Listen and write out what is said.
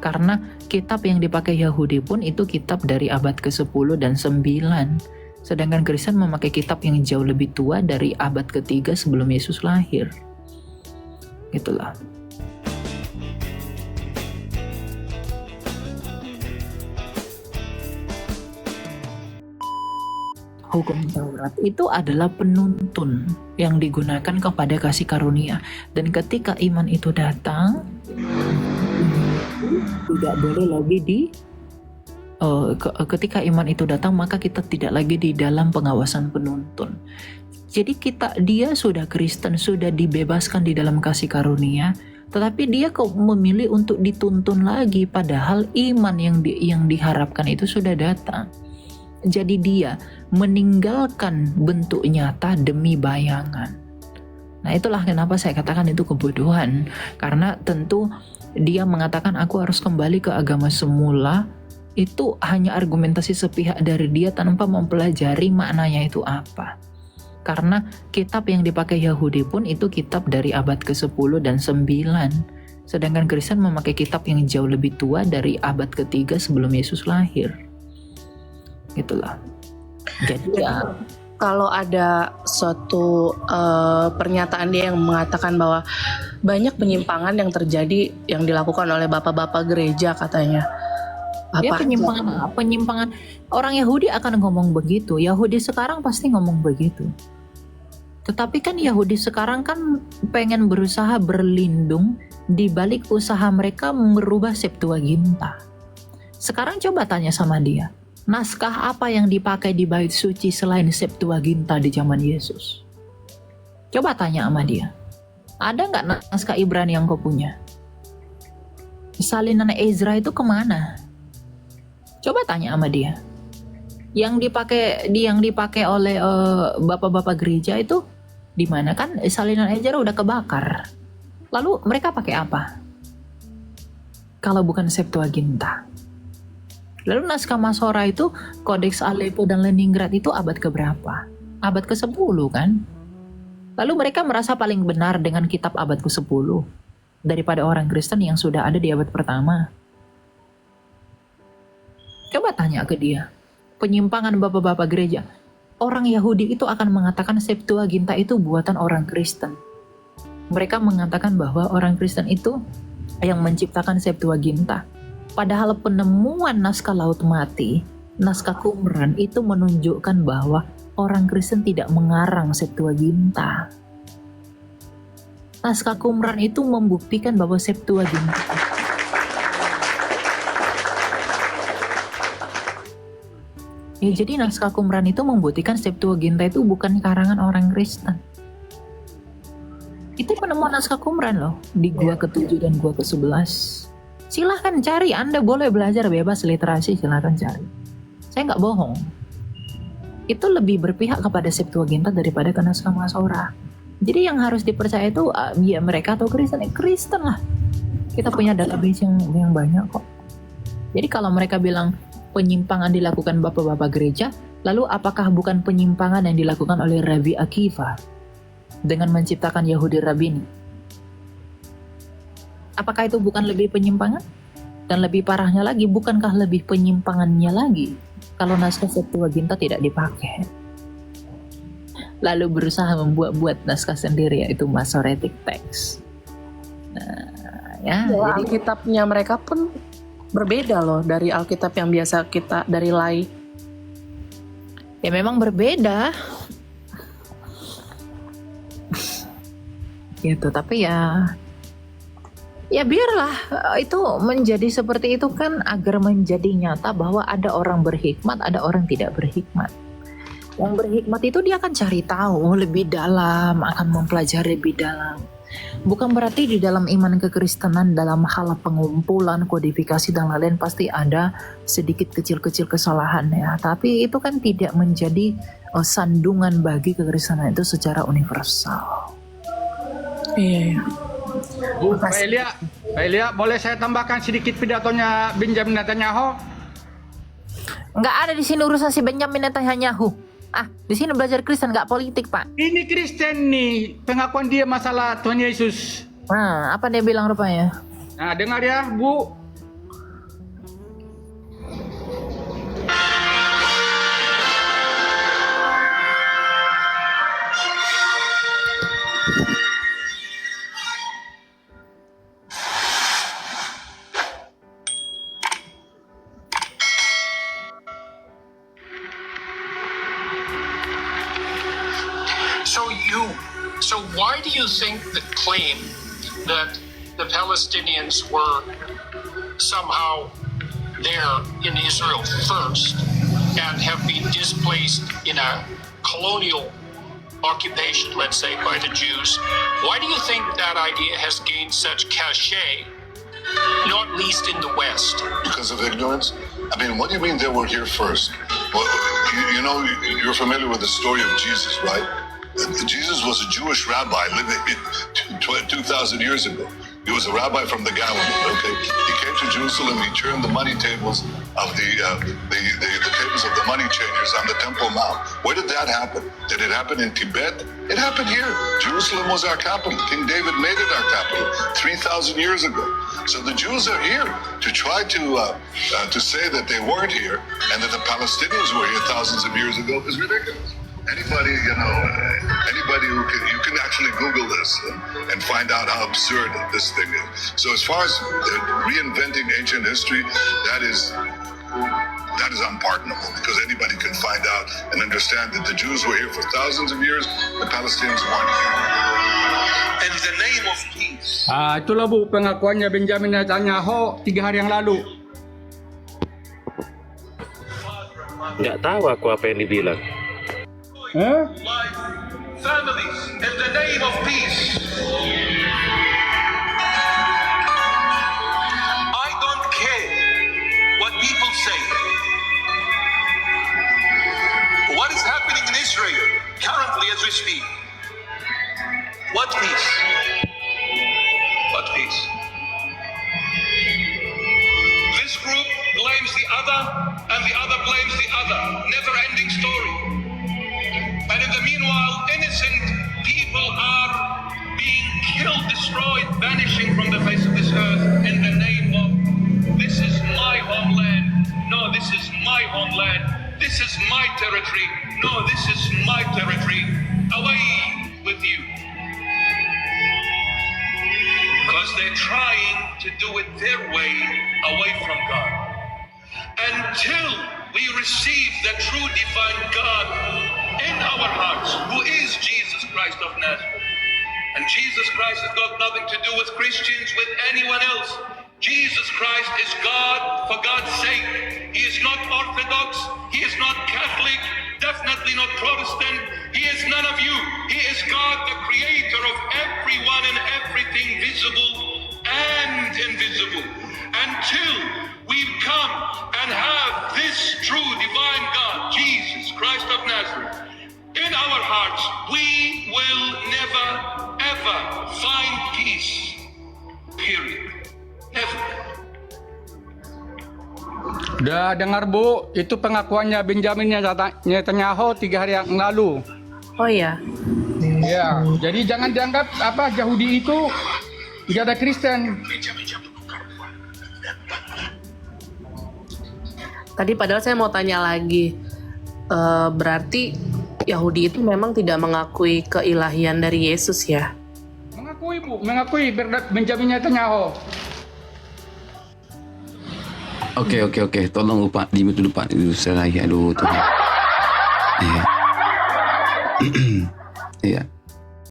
Karena kitab yang dipakai Yahudi pun itu kitab dari abad ke-10 dan 9. Sedangkan Kristen memakai kitab yang jauh lebih tua dari abad ke-3 sebelum Yesus lahir. Itulah. Hukum Taurat itu adalah penuntun yang digunakan kepada kasih karunia. Dan ketika iman itu datang, tidak boleh lagi ketika iman itu datang, maka kita tidak lagi di dalam pengawasan penuntun. Jadi dia sudah Kristen, sudah dibebaskan di dalam kasih karunia, tetapi dia kok memilih untuk dituntun lagi, padahal iman yang diharapkan itu sudah datang. Jadi dia meninggalkan bentuk nyata demi bayangan. Nah, itulah kenapa saya katakan itu kebodohan. Karena tentu dia mengatakan aku harus kembali ke agama semula, itu hanya argumentasi sepihak dari dia tanpa mempelajari maknanya itu apa. Karena kitab yang dipakai Yahudi pun itu kitab dari abad ke-10 dan 9. Sedangkan Kristen memakai kitab yang jauh lebih tua dari abad ke-3 sebelum Yesus lahir. Itulah. Jadi ya, kalau ada suatu pernyataan dia yang mengatakan bahwa banyak penyimpangan yang terjadi yang dilakukan oleh bapak-bapak gereja katanya. ya penyimpangan orang Yahudi akan ngomong begitu. Yahudi sekarang pasti ngomong begitu. Tetapi kan Yahudi sekarang kan pengen berusaha berlindung di balik usaha mereka merubah Septuaginta. Sekarang coba tanya sama dia. Naskah apa yang dipakai di bait suci selain Septuaginta di zaman Yesus? Coba tanya sama dia. Ada nggak naskah Ibrani yang kau punya? Salinan Ezra itu kemana? Coba tanya sama dia. Yang dipakai oleh bapak-bapak gereja itu di mana? Kan salinan Ezra udah kebakar. Lalu mereka pakai apa? Kalau bukan Septuaginta. Lalu naskah Masora itu, Kodeks Aleppo dan Leningrad itu abad keberapa? Abad ke-10 kan? Lalu mereka merasa paling benar dengan kitab abad ke-10 daripada orang Kristen yang sudah ada di abad pertama. Coba tanya ke dia. Penyimpangan bapak-bapak gereja. Orang Yahudi itu akan mengatakan Septuaginta itu buatan orang Kristen. Mereka mengatakan bahwa orang Kristen itu yang menciptakan Septuaginta. Padahal penemuan naskah Laut Mati, naskah Qumran itu menunjukkan bahwa orang Kristen tidak mengarang Septuaginta. Naskah Qumran itu membuktikan bahwa Septuaginta. Ya, jadi naskah Qumran itu membuktikan Septuaginta itu bukan karangan orang Kristen. Itu penemuan naskah Qumran loh, di gua ke-7 dan gua ke-11. Silahkan cari, Anda boleh belajar bebas literasi, silahkan cari. Saya nggak bohong. Itu lebih berpihak kepada Septuaginta daripada ke naskah Masora. Jadi yang harus dipercaya itu ya mereka atau Kristen, Kristen lah. Kita punya database yang banyak kok. Jadi kalau mereka bilang penyimpangan dilakukan bapak-bapak gereja, lalu apakah bukan penyimpangan yang dilakukan oleh Rabbi Akiva dengan menciptakan Yahudi Rabbini? Apakah itu bukan lebih penyimpangan? Dan lebih parahnya lagi, bukankah lebih penyimpangannya lagi kalau naskah Septuaginta tidak dipakai? Lalu berusaha membuat naskah sendiri, yaitu Masoretic Text. Nah, ya, jadi Alkitabnya mereka pun berbeda loh dari Alkitab yang biasa kita dari Lai. Ya memang berbeda. Gitu, tapi ya biarlah itu menjadi seperti itu kan agar menjadi nyata bahwa ada orang berhikmat, ada orang tidak berhikmat. Yang berhikmat itu dia akan cari tahu lebih dalam, akan mempelajari lebih dalam. Bukan berarti di dalam iman kekristenan, dalam hal pengumpulan, kodifikasi dan lain-lain pasti ada sedikit kecil-kecil kesalahan ya. Tapi itu kan tidak menjadi sandungan bagi kekristenan itu secara universal. Iya. Bu, Pak Elia, boleh saya tambahkan sedikit pidatonya Benjamin Netanyahu? Nggak ada di sini urusan si Benjamin Netanyahu. Di sini belajar Kristen, nggak politik, Pak. Ini Kristen nih, pengakuan dia masalah Tuhan Yesus. Nah, apa dia bilang rupanya? Nah, dengar ya, Bu. So why do you think the claim that the Palestinians were somehow there in Israel first and have been displaced in a colonial occupation, let's say, by the Jews, why do you think that idea has gained such cachet, not least in the West? Because of ignorance? I mean, what do you mean they were here first? Well, you know, you're familiar with the story of Jesus, right? Jesus was a Jewish rabbi living 2,000 years ago. He was a rabbi from the Galilee, okay? He came to Jerusalem, he turned the money tables of the tables of the money changers on the Temple Mount. Where did that happen? Did it happen in Tibet? It happened here. Jerusalem was our capital. King David made it our capital 3,000 years ago. So the Jews are here. To try to say that they weren't here and that the Palestinians were here thousands of years ago is ridiculous. Anybody, anybody who can, you can actually Google this and find out how absurd this thing is. So as far as reinventing ancient history, that is unpardonable, because anybody can find out and understand that the Jews were here for thousands of years, the Palestinians weren't here. In the name of peace. Itulah Bu pengakuannya Benjamin Netanyahu 3 hari yang lalu. Nggak tahu aku apa yang dibilang. Life, families, in the name of peace. I don't care what people say. What is happening in Israel currently as we speak? What peace? What peace? This group blames the other, and the other blames the other. Never-ending story. And in the meanwhile, innocent people are being killed, destroyed, vanishing from the face of this earth in the name of, this is my homeland. No, this is my homeland. This is my territory. No, this is my territory. Away with you. Because they're trying to do it their way, away from God. Until we receive the true divine God in our hearts, who is Jesus Christ of Nazareth. And Jesus Christ has got nothing to do with Christians, with anyone else. Jesus Christ is God for God's sake. He is not Orthodox. He is not Catholic. Definitely not Protestant. He is none of you. He is God, the creator of everyone and everything visible and invisible. Until we come and have this true divine God, Jesus Christ of Nazareth, in our hearts, we will never ever find peace. Period. Never. Udah dengar Bu, itu pengakuannya Benjamin Netanyahu 3 hari yang lalu. Oh ya, Ya, jadi jangan dianggap Yahudi itu tidak ada Kristen. tadi padahal saya mau tanya lagi, berarti Yahudi itu memang tidak mengakui keilahian dari Yesus ya? Mengakui Bu, mengakui Benjamin Netanyahu. Okey, tolong Pak, 5 minit Pak, itu saya lagi, aduh Tuhan. Iya. Iya.